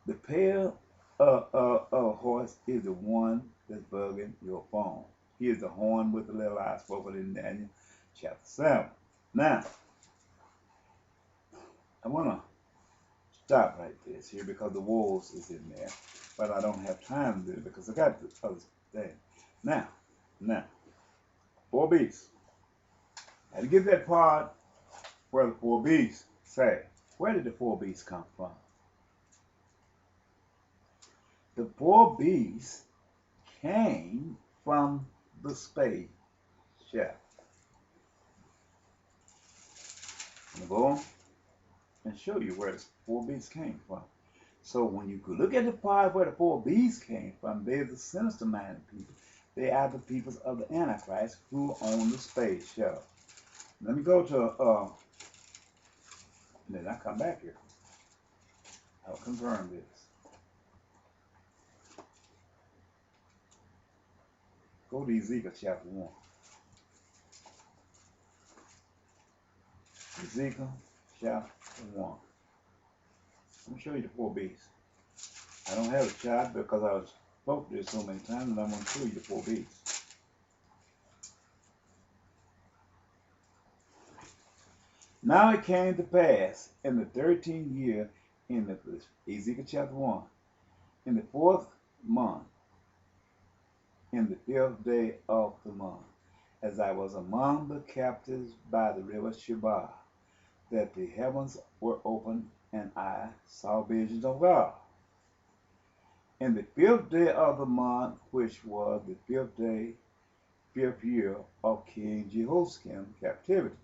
The pale horse is the one that's bugging your phone. Here's the horn with the little eyes spoken in Daniel chapter 7. Now, I want to stop right this here because the wolves is in there, but I don't have time to do it because I got the other thing. Now, now, four beasts. I had to get that part where the four beasts say. Where did the four beasts come from? The four beasts came from the space ship. I'm going to go and show you where the four beasts came from. So when you look at the part where the four beasts came from, they're the sinister minded people. They are the peoples of the Antichrist who own the space shuttle. Let me go to, then I come back here. I'll confirm this. Go to Ezekiel chapter 1. Ezekiel chapter 1. Let me show you the four beasts. I don't have a chart because I was spoke to this so many times, and I'm going to show you the four beasts. Now it came to pass in the 13th year, in the Ezekiel chapter 1, in the 4th month, in the 5th day of the month, as I was among the captives by the river Chebar, that the heavens were opened, and I saw visions of God. In the 5th day of the month, which was the 5th day, 5th year of King Jehoiakim captivity,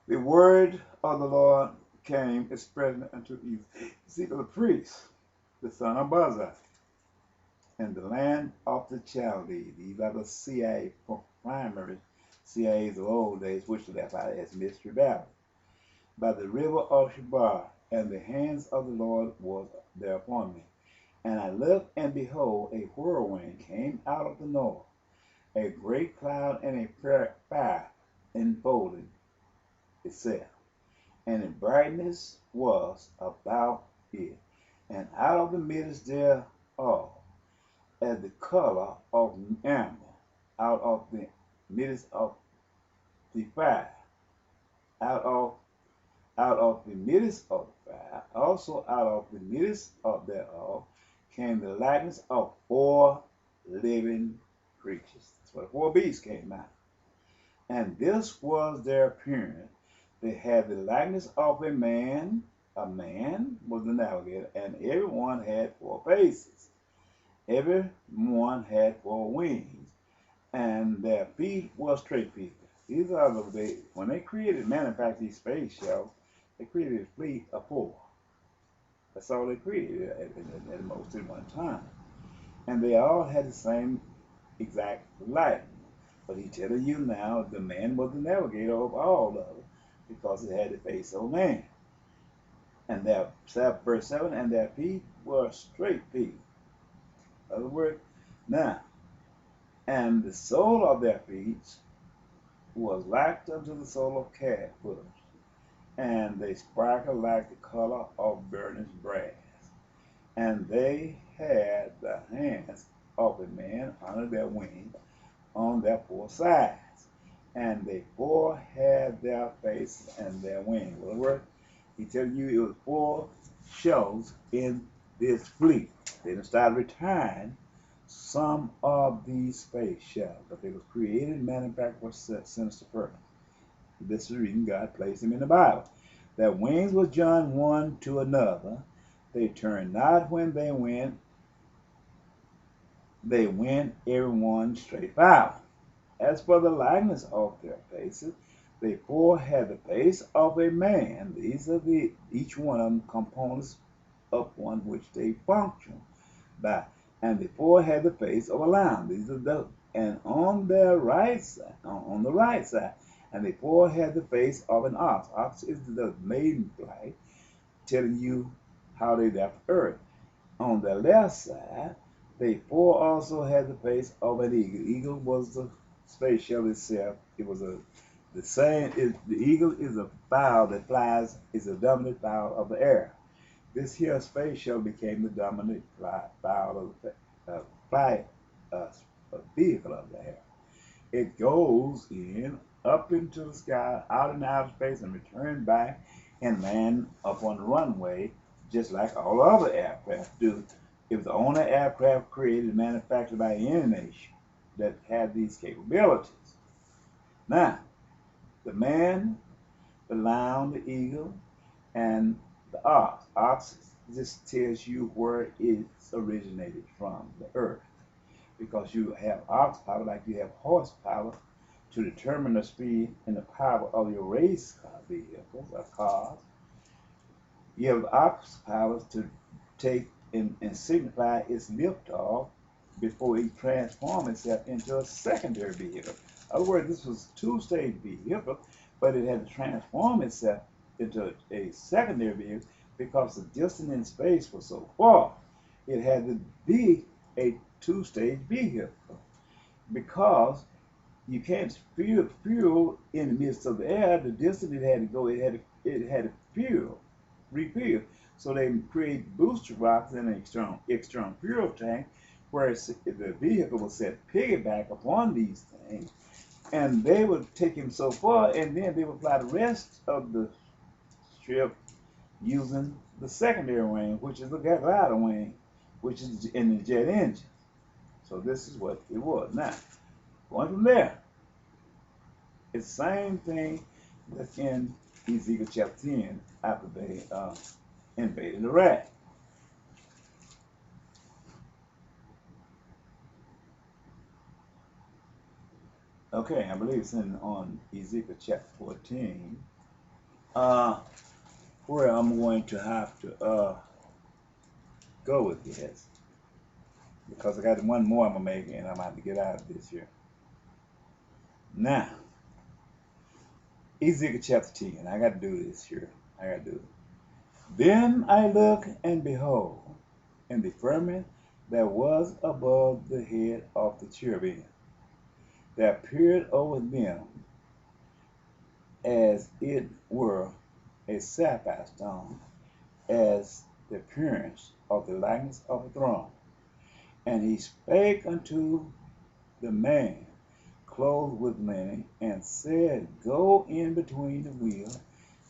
the word of the Lord came expressly unto Ezekiel the priest, the son of Buzi, in the land of the Chaldees. These are the CIA primary CIAs of old days, which left out as mystery battle, by the river of Chebar, and the hands of the Lord was there upon me. And I looked, and behold, a whirlwind came out of the north, a great cloud, and a fire enfolded itself, and the brightness was about it, and out of the midst thereof, as the color of amber, out of the midst of the fire, out of the midst of the fire, also out of the midst of thereof, came the likeness of four living creatures. That's where the four beasts came out. And this was their appearance. They had the likeness of a man. A man was the navigator, and everyone had four faces. Everyone had four wings, and their feet were straight feet. These are when they manufactured these space shuttles, they created a fleet of four. That's all they created at most at one time. And they all had the same exact light. But he's telling you now the man was the navigator of all of it because it had the face of a man. And their verse 7, and their feet were straight feet. In other words, now, and the sole of their feet was like unto the sole of calf footers, and they sparkled like the color of burnished brass. And they had the hands of a man under their wings on their four sides, and they four had their face and their wings. In other words, he tells you it was four shows in this fleet. They done started retiring some of these space shuttles, but they were created and manufactured for sinister purpose. This is the reason God placed them in the Bible. Their wings was joined one to another. They turned not when they went everyone straight out. As for the likeness of their faces, they four had the face of a man. These are each one of them components upon which they function by. And the four had the face of a lion. These are and on their right side, on the right side, and the four had the face of an ox. Ox is the maiden flight, telling you how they left earth. On the left side, they four also had the face of an eagle. Eagle was the space shuttle itself. It was the same. The eagle is a fowl that flies, is a dominant fowl of the air. This here space shuttle became the dominant flight uh, vehicle of the air. It goes in up into the sky, out in outer space, and return back and land up on the runway, just like all other aircraft do. It was the only aircraft created and manufactured by any nation that had these capabilities. Now, the man, the lion, the eagle, and the ox. Ox just tells you where it's originated from, the earth. Because you have ox power like you have horsepower to determine the speed and the power of your race car vehicles or cars. You have ox power to take and signify its liftoff before it transforms itself into a secondary vehicle. In other words, this was a two-stage vehicle, but it had to transform itself into a secondary vehicle because the distance in space was so far. It had to be a two-stage vehicle because you can't spew fuel in the midst of the air. The distance it had to go, it had to refuel. So they create booster rockets in an external fuel tank, where the vehicle was set piggyback upon these things, and they would take him so far, and then they would fly the rest of the strip using the secondary wing, which is the glider wing, which is in the jet engine. So this is what it was. Now, going from there, it's the same thing that's in Ezekiel chapter 10 after they invaded Iraq. Okay, I believe it's on Ezekiel chapter 14, where I'm going to have to go with this, because I got one more I'm going to make, and I'm going to have to get out of this here. Now, Ezekiel chapter 10, I got to do this here. I got to do it. Then I looked, and behold, in the firmament that was above the head of the cherubim, there appeared over them as it were a sapphire stone, as the appearance of the likeness of a throne. And he spake unto the man clothed with linen, and said, Go in between the wheel,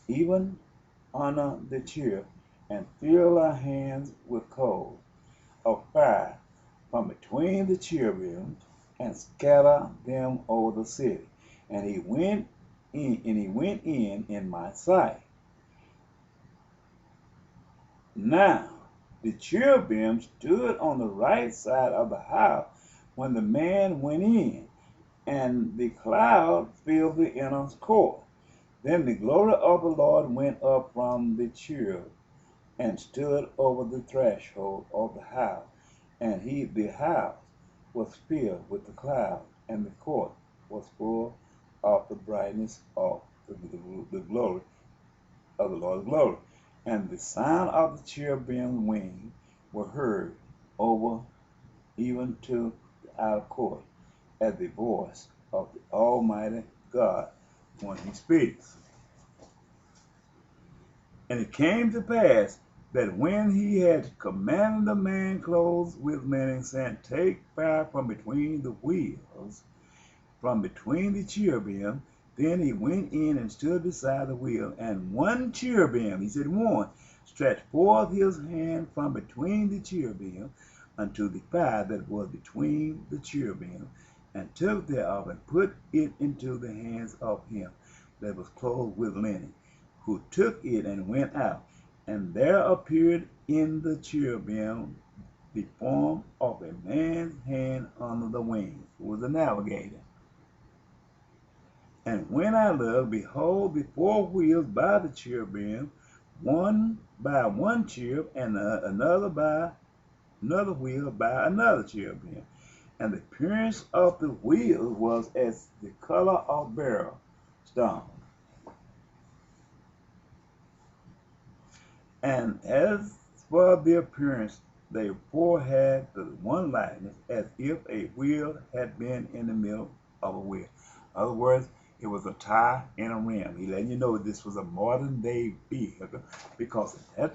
even under the cherub, and fill thy hands with coals of fire from between the cherubim, and scatter them over the city. And he went in my sight. Now the cherubim stood on the right side of the house when the man went in, and the cloud filled the inner court. Then the glory of the Lord went up from the cherub, and stood over the threshold of the house, and the house was filled with the cloud, and the court was full of the brightness of the glory of the Lord's glory. And the sound of the cherubim wing were heard over even to the outer court, as the voice of the Almighty God when he speaks. And it came to pass that when he had commanded the man clothed with linen, saying, Take fire from between the wheels, from between the cherubim, then he went in and stood beside the wheel, and one cherubim, he said one, stretched forth his hand from between the cherubim unto the fire that was between the cherubim, and took thereof and put it into the hands of him that was clothed with linen, who took it and went out. And there appeared in the cherubim the form of a man's hand under the wings, who was a navigator. And when I looked, behold, the four wheels by the cherubim, one by one cherub, and another by another wheel by another cherubim. And the appearance of the wheels was as the color of beryl stone. And as for the appearance, they four had the one likeness, as if a wheel had been in the middle of a wheel. In other words, it was a tie and a rim. He letting you know this was a modern day vehicle, because at that